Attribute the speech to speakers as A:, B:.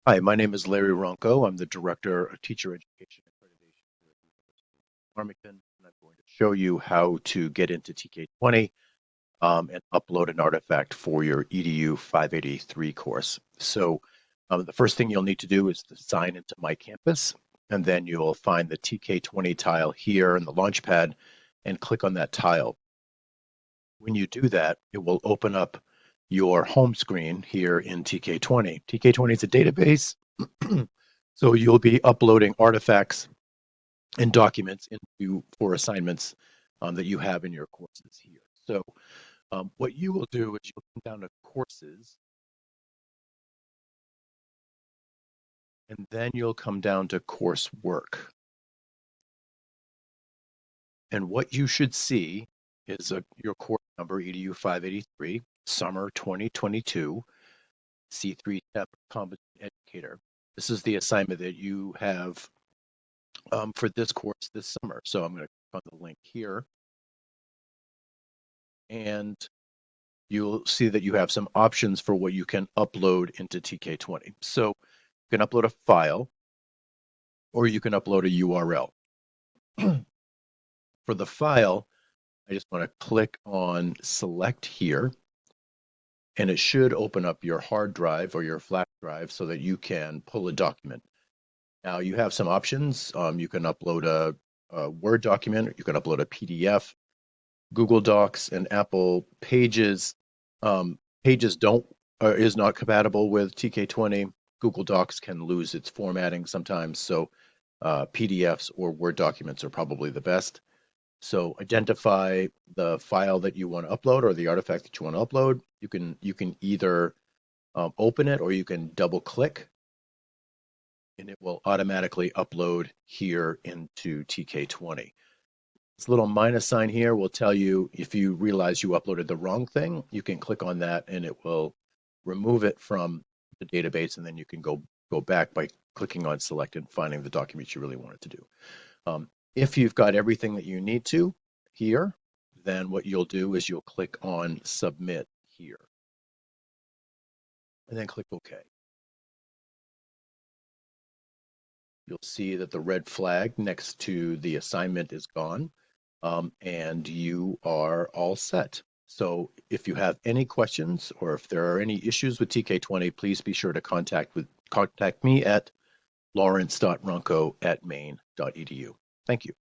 A: Hi, my name is Larry Ronco. I'm the Director of Teacher Education Accreditation here at the University of Farmington, and I'm going to show you how to get into TK20 and upload an artifact for your EDU 583 course. So the first thing you'll need to do is to sign into My Campus, and then you'll find the TK20 tile here in the Launchpad and click on that tile. When you do that, it will open up your home screen here in TK20. TK20 is a database, so you'll be uploading artifacts and documents into for assignments that you have in your courses here. So what you will do is you'll come down to courses, and then you'll come down to coursework. And what you should see is your course number, EDU583, Summer 2022, C3 Step Competent Educator. This is the assignment that you have for this course this summer. So I'm going to click on the link here, and you'll see that you have some options for what you can upload into TK20. So you can upload a file, or you can upload a URL. For the file, I just want to click on select here, and it should open up your hard drive or your flash drive so that you can pull a document. Now you have some options. You can upload a Word document, or you can upload a PDF. Google Docs and Apple Pages. Pages is not compatible with TK20. Google Docs can lose its formatting sometimes, so PDFs or Word documents are probably the best. So identify the file that you want to upload or the artifact that you want to upload. You can either open it or you can double click, and it will automatically upload here into TK20. This little minus sign here will tell you if you realize you uploaded the wrong thing, you can click on that and it will remove it from the database, and then you can go back by clicking on select and finding the document you really wanted to do. If you've got everything that you need to here, then what you'll do is you'll click on submit here and then click OK. You'll see that the red flag next to the assignment is gone, and you are all set. So if you have any questions or if there are any issues with TK20, please be sure to contact me at lawrence.runco@maine.edu. Thank you.